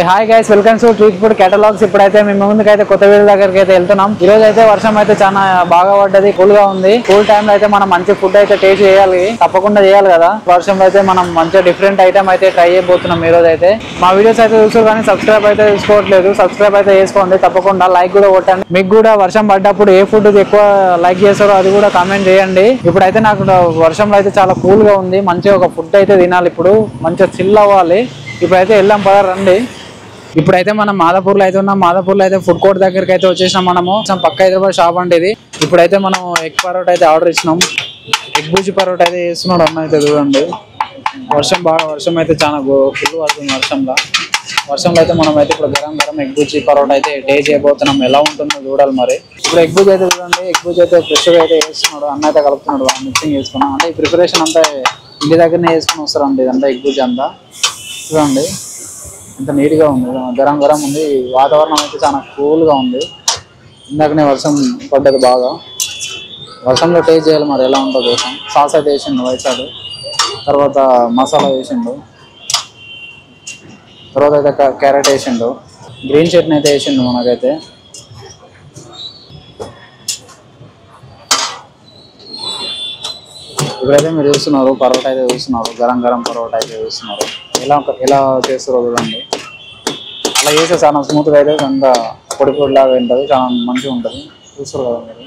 Hi guys, welcome to street food catalogues. ఇప్పుడైతే మేము ముందుకైతే కొత్త వీడియో దగ్గరికి అయితే వెళ్తున్నాం. ఈ రోజు అయితే వర్షం అయితే చాలా బాగా పడ్డది, కూల్ గా ఉంది. కూల్ టైం లో అయితే మనం మంచి ఫుడ్ అయితే టేస్ట్ చేయాలి, తప్పకుండా చేయాలి కదా. వర్షంలో అయితే మనం మంచిగా డిఫరెంట్ ఐటమ్ అయితే ట్రై చేయబోతున్నాం. ఈ రోజు అయితే మా వీడియోస్ అయితే చూస్తారు కానీ సబ్స్క్రైబ్ అయితే చేసుకోవట్లేదు. సబ్స్క్రైబ్ అయితే చేసుకోండి, తప్పకుండా లైక్ కూడా కొట్టండి. మీకు కూడా వర్షం పడ్డప్పుడు ఏ ఫుడ్ ఎక్కువ లైక్ చేస్తారో అది కూడా కామెంట్ చేయండి. ఇప్పుడైతే నాకు వర్షంలో అయితే చాలా కూల్ గా ఉంది, మంచిగా ఒక ఫుడ్ అయితే తినాలి. ఇప్పుడు మంచిగా చిల్ అవ్వాలి. ఇప్పుడైతే వెళ్దాం పద రండి. ఇప్పుడైతే మనం మాదాపూర్ లో అయితే ఉన్నాం. మాదాపూర్ లో అయితే ఫుడ్ కోర్ట్ దగ్గరికి అయితే వచ్చేసినాం. మనము పక్క హైదరాబాద్ షాప్ అంటే ఇది. ఇప్పుడైతే మనం ఎగ్ పరోటా అయితే ఆర్డర్ ఇచ్చినాం. ఎగ్ బూజీ పరోటా అయితే చేస్తున్నాడు అన్న అయితే చూడండి. వర్షం అయితే చాలా ఫుల్ పడుతుంది. వర్షంలో అయితే మనం అయితే ఇప్పుడు గరం ఎగ్ బూజీ పరోటా అయితే టేస్ట్ చేయబోతున్నాం. ఎలా ఉంటుందో చూడాలి మరి. ఇప్పుడు ఎగ్ బూజీ అయితే చూడండి. ఎగ్ బూజీ అయితే ఫ్రెష్ గా అయితే వేస్తున్నాడు అన్న అయితే కలుపుతున్నాడు. మిక్సింగ్ చేసుకున్నాం అంటే ఈ ప్రిపరేషన్ అంతా ఇంటి దగ్గరనే వేసుకుని వస్తారండి. ఇదంతా ఎగ్ బూజీ అంతా చూడండి ఎంత నీట్ గా ఉంది. గరం ఉంది. వాతావరణం అయితే చాలా కూల్ గా ఉంది. ఇందాకనే వర్షం పడ్డది బాగా. వర్షంలో టేస్ట్ చేయాలి మరి ఎలా ఉంటుందో కోసం. సాస్ అయితే వేసిండు వైట్ సాస్, తర్వాత మసాలా వేసిండు, తర్వాత అయితే క్యారెట్ వేసిండు, గ్రీన్ చట్నీ అయితే వేసిండు మనకైతే. ఇప్పుడైతే మీరు చూస్తున్నారు పరోటా అయితే చూస్తున్నారు. గరం పరోటా అయితే చూస్తున్నారు. ఎలా చేస్తారో చూడండి. అలా చేస్తే చాలా స్మూత్గా అయితే అంత పొడి లాగా ఉంటుంది, చాలా మంచిగా ఉంటుంది. చూస్తారు కదా మీరు.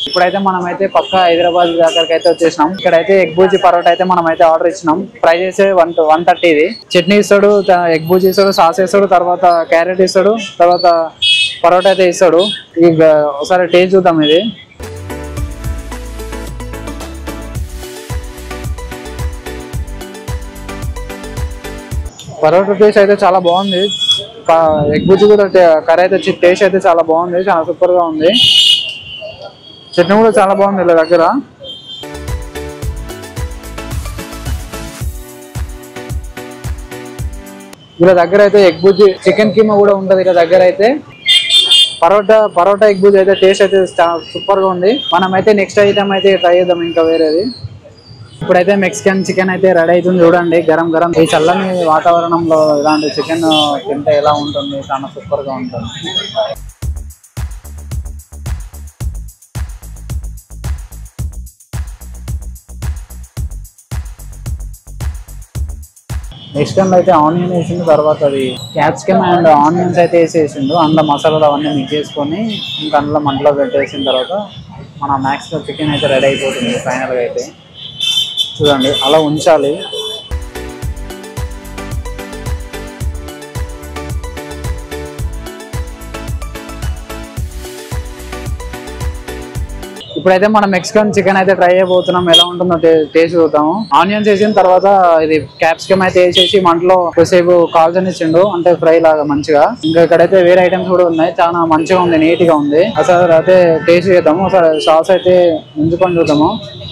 ఇప్పుడైతే మనం అయితే పక్క హైదరాబాద్ దగ్గరికి అయితే వచ్చేసినాం. ఇక్కడైతే ఎగ్ బూజీ పరోటా అయితే మనం అయితే ఆర్డర్ ఇచ్చినాం. ప్రైస్ అయితే 130 ఇది. చట్నీ ఇస్తాడు, ఎగ్ బూజీ ఇస్తాడు, సాస్ ఇస్తాడు, తర్వాత క్యారెట్ ఇస్తాడు, తర్వాత పరోటా అయితే ఇస్తాడు. ఇది ఒకసారి టేస్ట్ చూద్దాం. ఇది పరోటా టేస్ట్ అయితే చాలా బాగుంది. ఎగ్ బుజ్జి కూడా కర్రీ అయితే టేస్ట్ అయితే చాలా బాగుంది, చాలా సూపర్ గా ఉంది. చట్నీ కూడా చాలా బాగుంది వీళ్ళ దగ్గర. వీళ్ళ దగ్గర అయితే ఎగ్ బుజ్జి చికెన్ కీమా కూడా ఉంటది. వీళ్ళ దగ్గర అయితే పరోటా ఎగ్ బుజ్జి అయితే టేస్ట్ అయితే చాలా సూపర్ గా ఉంది. మనం అయితే నెక్స్ట్ ఐటమ్ అయితే ట్రై చేద్దాం ఇంకా వేరేది. ఇప్పుడైతే మెక్సికన్ చికెన్ అయితే రెడీ అవుతుంది చూడండి. గరం ఈ చల్లని వాతావరణంలో ఇలాంటి చికెన్ తింటే ఎలా ఉంటుంది, చాలా సూపర్ గా ఉంటుంది. మెక్సికన్ అయితే ఆనియన్ వేసిండు, తర్వాత అది క్యాప్సికమ్ అండ్ ఆనియన్స్ అయితే వేసేసిండు. అందులో మసాలాలు అవన్నీ మిక్స్ చేసుకొని ఇంకా అందులో మంటలో పెట్టేసిన తర్వాత మన మెక్సికన్ చికెన్ అయితే రెడీ అయిపోతుంది ఫైనల్ గా అయితే. చూడండి అలా ఉంచాలి. ఇప్పుడైతే మనం మెక్సికన్ చికెన్ అయితే ట్రై చేయబోతున్నాం. ఎలా ఉంటుందో టేస్ట్ చూద్దాము. ఆనియన్స్ వేసిన తర్వాత ఇది క్యాప్సికమ్ అయితే వేసేసి మంటలో కొద్దిసేపు కాల్చనిచ్చిండు, అంటే ఫ్రై లాగా మంచిగా. ఇంకా ఇక్కడైతే వేరే ఐటమ్స్ కూడా ఉన్నాయి, చాలా మంచిగా ఉంది, నీట్ గా ఉంది. అసలు అయితే టేస్ట్ చేద్దాము. ఒకసారి సాస్ అయితే ఉంచుకొని చూద్దాము.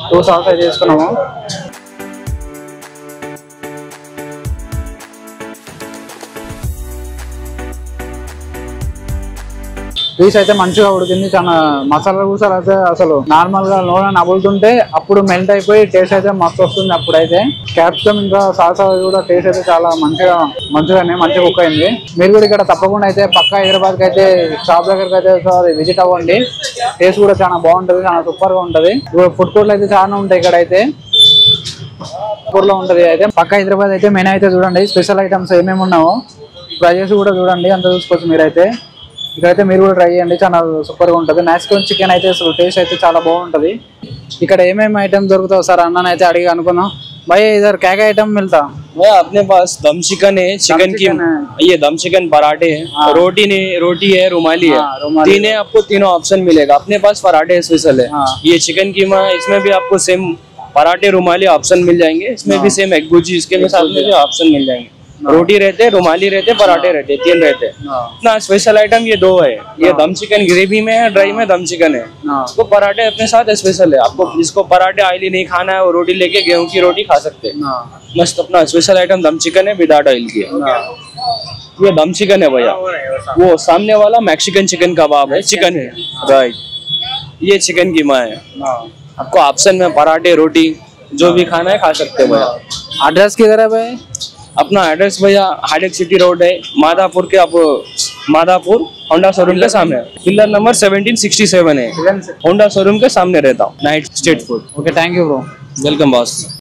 2 సాస్ అయితే వేసుకున్నాము. పీస్ అయితే మంచిగా ఉడికింది. చాలా మసాలా కూడా అయితే అసలు నార్మల్ గా నూనె నవ్వులుతుంటే అప్పుడు మెల్ట్ అయిపోయి టేస్ట్ అయితే మస్తు వస్తుంది. అప్పుడైతే క్యాప్సికమ్ ఇంకా సాస్ కూడా టేస్ట్ అయితే చాలా మంచిగా కుక్ అయింది. మీరు కూడా ఇక్కడ తప్పకుండా అయితే పక్క హైదరాబాద్ కి అయితే షాప్ దగ్గరికి అయితే విజిట్ అవ్వండి. టేస్ట్ కూడా చాలా బాగుంటది, చాలా సూపర్ గా ఉంటది. ఫుడ్ కోర్ట్లు అయితే చాలా ఉంటాయి ఇక్కడ అయితే లో ఉంటది. అయితే పక్క హైదరాబాద్ అయితే మెనూ అయితే చూడండి. స్పెషల్ ఐటమ్స్ ఏమేమి ఉన్నావో ప్రైజెస్ కూడా చూడండి, అంత చూసుకోవచ్చు మీరైతే. ఇక్కడైతే మీరు కూడా ట్రై చేయండి, చాలా సూపర్ గా ఉంటుంది. మెక్సికన్ చికెన్ అయితే టేస్ట్ అయితే చాలా బాగుంటది. ఇక్కడ ఏమేమి ఐటమ్ దొరుకుతావు సార్ అన్న అయితే అడిగి అనుకున్నాం. भाई इधर क्या क्या आइटम मिलता? भाई अपने पास दम चिकन है, चिकन की ये दम चिकन पराठे है, रोटी है, रुमाली है, तीन है। आपको तीनों ऑप्शन मिलेगा। अपने पास पराठे स्पेशल है, ये चिकन कीमा, इसमें भी आपको सेम पराठे रुमाली ऑप्शन मिल जाएंगे। इसमें भी सेम एग भुर्जी, इसके भी साथ में भी ऑप्शन मिल जाएंगे। रोटी रहते, रुमाली रहते, पराठे रहते, 3 रहते। ना स्पेशल आइटम ये 2 है। ये दम चिकन ग्रेवी में है, ड्राई में दम चिकन है। तो पराठे अपने साथ स्पेशल है। आपको जिसको पराठे ऑयली नहीं खाना है वो रोटी लेके गेहूं की रोटी खा सकते हैं। मस्त अपना स्पेशल आइटम दम चिकन है, विदाउट ऑयल की है। ये दम चिकन है भैया। वो सामने वाला मैक्सिकन चिकन कबाब है, चिकन है, राइट। ये चिकन कीमा है। आपको ऑप्शन में पराठे रोटी जो भी खाना है खा सकते हैं भैया। एड्रेस किधर है भाई? अपना एड्रेस भैया हाईटेक सिटी रोड है, माधापुर के, आप माधापुर होंडा शोरूम के सामने, पिलर नंबर 1767 है, होंडा शोरूम के सामने रहता हूँ, night street food. Okay thank you bro. Welcome boss.